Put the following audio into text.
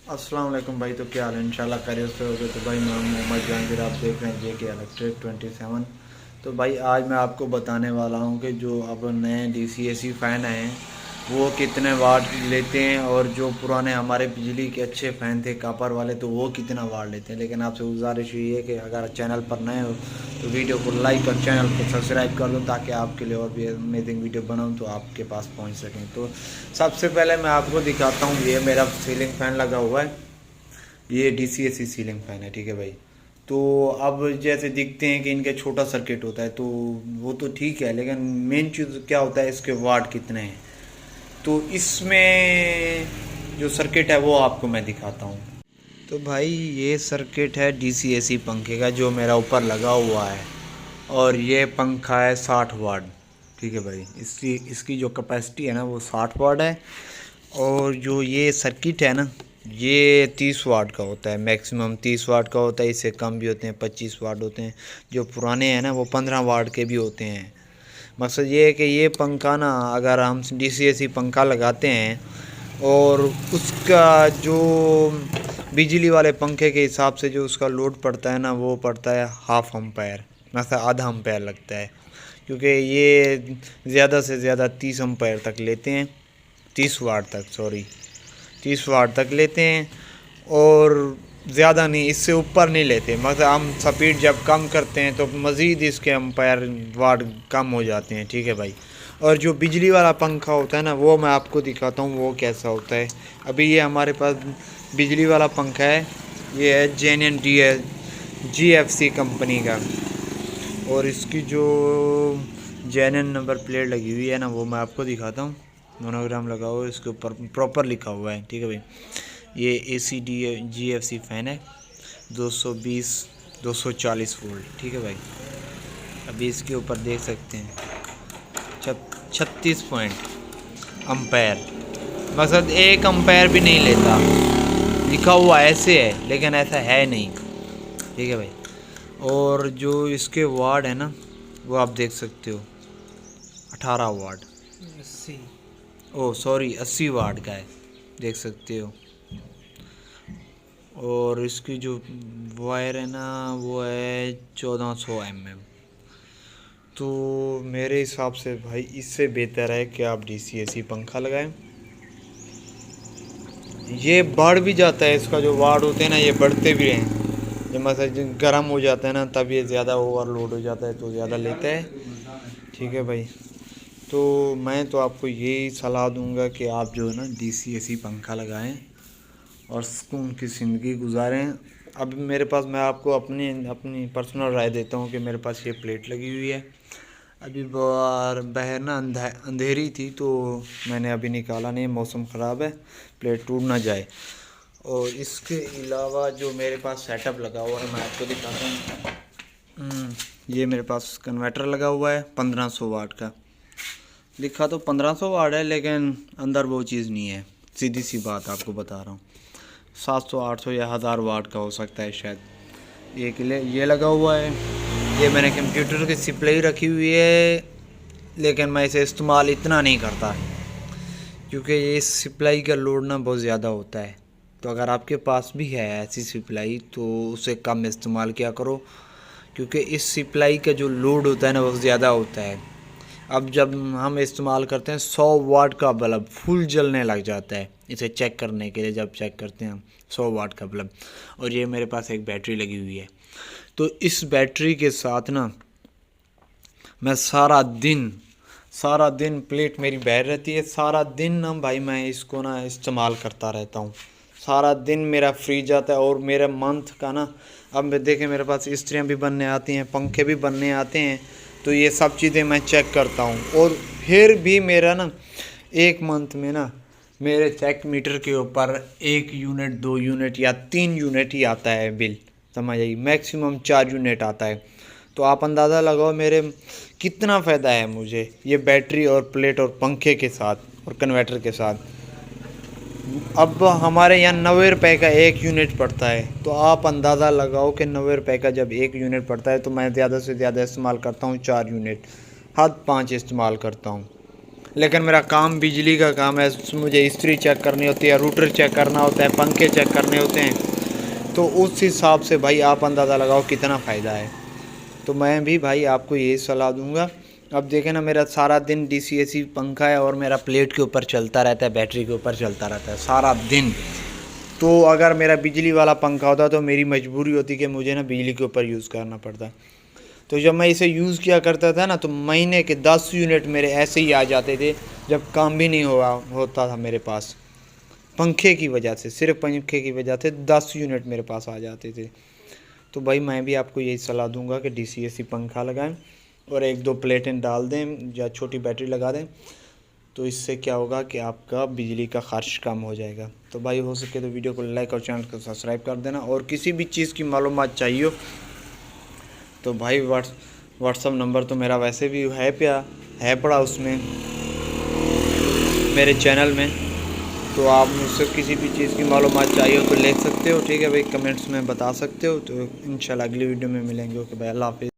अस्सलाम वालेकुम भाई। तो क्या हाल है? इंशाल्लाह खैरियत से होगे। तो भाई मैं मोहम्मद जहांगीर, आप देख रहे हैं जे के इलेक्ट्रिक 27। तो भाई आज मैं आपको बताने वाला हूँ कि जो अब नए डीसीएसी फ़ैन आए हैं वो कितने वाट लेते हैं, और जो पुराने हमारे बिजली के अच्छे फ़ैन थे कापर वाले तो वो कितना वाट लेते हैं। लेकिन आपसे गुजारिश ये है कि अगर चैनल पर नए हो तो वीडियो को लाइक और चैनल को सब्सक्राइब कर दो, ताकि आपके लिए और भी अमेजिंग वीडियो बनाऊँ तो आपके पास पहुँच सकें। तो सबसे पहले मैं आपको दिखाता हूँ, ये मेरा सीलिंग फ़ैन लगा हुआ है। ये डीसीएसी सीलिंग फ़ैन है, ठीक है भाई। तो अब जैसे दिखते हैं कि इनका छोटा सर्किट होता है तो वो तो ठीक है, लेकिन मेन चीज़ क्या होता है, इसके वाट कितने हैं। तो इसमें जो सर्किट है वो आपको मैं दिखाता हूँ। तो भाई ये सर्किट है डीसीएसी पंखे का जो मेरा ऊपर लगा हुआ है, और ये पंखा है 60 वाट। ठीक है भाई, इसकी इसकी जो कैपेसिटी है ना वो 60 वाट है। और जो ये सर्किट है ना ये 30 वाट का होता है, मैक्सिमम 30 वाट का होता है। इससे कम भी होते हैं, 25 वाट होते हैं। जो पुराने हैं ना वो 15 वाट के भी होते हैं। मकसद ये है कि ये पंखा ना, अगर हम डीसीएसी पंखा लगाते हैं और उसका जो बिजली वाले पंखे के हिसाब से जो उसका लोड पड़ता है ना वो पड़ता है 1/2 एम्पायर, मतलब आधा एम्पायर लगता है। क्योंकि ये ज़्यादा से ज़्यादा 30 एम्पायर तक लेते हैं, 30 वाट तक, सॉरी 30 वाट तक लेते हैं। और ज़्यादा नहीं, इससे ऊपर नहीं लेते। मतलब हम स्पीड जब कम करते हैं तो मज़ीद इसके एम्पायर वाट कम हो जाते हैं, ठीक है भाई। और जो बिजली वाला पंखा होता है ना वो मैं आपको दिखाता हूँ वो कैसा होता है। अभी ये हमारे पास बिजली वाला पंखा है, ये है जेनएन GFC कंपनी का। और इसकी जो जेनएन नंबर प्लेट लगी हुई है ना वो मैं आपको दिखाता हूँ। मोनोग्राम लगा हुआ है, इसके ऊपर प्रॉपर लिखा हुआ है, ठीक है भाई। ये ACD GFC फ़ैन है, 220 240 वोल्ट, ठीक है भाई। अभी इसके ऊपर देख सकते हैं 36 पॉइंट एम्पायर, मकसद 1 एम्पायर भी नहीं लेता। लिखा हुआ ऐसे है लेकिन ऐसा है नहीं, ठीक है भाई। और जो इसके वाट है ना वो आप देख सकते हो 18 वाट, 80। ओ सॉरी 80 वाट का है, देख सकते हो। और इसकी जो वायर है ना वो है 1400 mm। तो मेरे हिसाब से भाई इससे बेहतर है कि आप डीसीएसी पंखा लगाएं। ये बढ़ भी जाता है, इसका जो वाट होते हैं ना ये बढ़ते भी हैं। जब मतलब गर्म हो जाता है ना तब ये ज़्यादा ओवरलोड हो जाता है तो ज़्यादा लेता है, ठीक है भाई। तो मैं तो आपको यही सलाह दूंगा कि आप जो है ना डीसीएसी पंखा लगाएं और सुकून की ज़िंदगी गुजारें। अब मेरे पास, मैं आपको अपनी अपनी पर्सनल राय देता हूँ कि मेरे पास ये प्लेट लगी हुई है। अभी बाहर ना अंधेरी थी तो मैंने अभी निकाला नहीं, मौसम ख़राब है, प्लेट टूट ना जाए। और इसके अलावा जो मेरे पास सेटअप लगा हुआ है मैं आपको दिखाता हूँ। ये मेरे पास कन्वर्टर लगा हुआ है 1500 वाट का। लिखा तो 1500 वाट है लेकिन अंदर वो चीज़ नहीं है, सीधी सी बात आपको बता रहा हूँ। 700 800 या 1000 वाट का हो सकता है शायद। एक ये लगा हुआ है। ये मैंने कंप्यूटर की सप्लाई रखी हुई है, लेकिन मैं इसे इस्तेमाल इतना नहीं करता क्योंकि ये सप्लाई का लोड ना बहुत ज़्यादा होता है। तो अगर आपके पास भी है ऐसी सप्लाई तो उसे कम इस्तेमाल किया करो, क्योंकि इस सप्लाई का जो लोड होता है ना वो ज़्यादा होता है। अब जब हम इस्तेमाल करते हैं 100 वाट का बल्ब फुल जलने लग जाता है, इसे चेक करने के लिए जब चेक करते हैं हम 100 वाट का बल्ब। और ये मेरे पास एक बैटरी लगी हुई है, तो इस बैटरी के साथ ना मैं सारा दिन प्लेट मेरी बह रहती है। सारा दिन ना भाई मैं इसको ना इस्तेमाल करता रहता हूँ, सारा दिन मेरा फ्री जाता है। और मेरा मंथ का ना, अब देखें मेरे पास इस्त्रियाँ भी बनने आती हैं, पंखे भी बनने आते हैं, तो ये सब चीज़ें मैं चेक करता हूँ। और फिर भी मेरा ना एक मंथ में ना मेरे चेक मीटर के ऊपर 1 यूनिट 2 यूनिट या 3 यूनिट ही आता है बिल, समझ आइए। मैक्सिमम 4 यूनिट आता है। तो आप अंदाज़ा लगाओ मेरे कितना फ़ायदा है मुझे ये बैटरी और प्लेट और पंखे के साथ और कन्वर्टर के साथ। अब हमारे यहाँ 90 रुपये का 1 यूनिट पड़ता है, तो आप अंदाज़ा लगाओ कि 90 रुपये का जब 1 यूनिट पड़ता है तो मैं ज़्यादा से ज़्यादा इस्तेमाल करता हूँ 4 यूनिट, हद 5 इस्तेमाल करता हूँ। लेकिन मेरा काम बिजली का काम है, मुझे इस्त्री चेक करनी होती है, रूटर चेक करना होता है, पंखे चेक करने होते हैं। तो उस हिसाब से भाई आप अंदाज़ा लगाओ कितना फ़ायदा है। तो मैं भी भाई आपको यही सलाह दूंगा। अब देखें ना, मेरा सारा दिन DCAC पंखा है और मेरा प्लेट के ऊपर चलता रहता है, बैटरी के ऊपर चलता रहता है सारा दिन। तो अगर मेरा बिजली वाला पंखा होता तो मेरी मजबूरी होती कि मुझे ना बिजली के ऊपर यूज़ करना पड़ता। तो जब मैं इसे यूज़ किया करता था ना, तो महीने के 10 यूनिट मेरे ऐसे ही आ जाते थे, जब काम भी नहीं होता था मेरे पास। पंखे की वजह से, सिर्फ पंखे की वजह से 10 यूनिट मेरे पास आ जाते थे। तो भाई मैं भी आपको यही सलाह दूंगा कि DCAC पंखा लगाएं और 1-2 प्लेटें डाल दें या छोटी बैटरी लगा दें। तो इससे क्या होगा कि आपका बिजली का खर्च कम हो जाएगा। तो भाई हो सके तो वीडियो को लाइक और चैनल को सब्सक्राइब कर देना। और किसी भी चीज़ की मालूमात चाहिए हो तो भाई व्हाट्सअप नंबर तो मेरा वैसे भी है पड़ा उसमें, मेरे चैनल में। तो आप मुझसे किसी भी चीज़ की मालूमात चाहिए हो तो ले सकते हो, ठीक है भाई, कमेंट्स में बता सकते हो। तो इंशाल्लाह अगली वीडियो में मिलेंगे। ओके भाई, अल्लाह हाफिज़।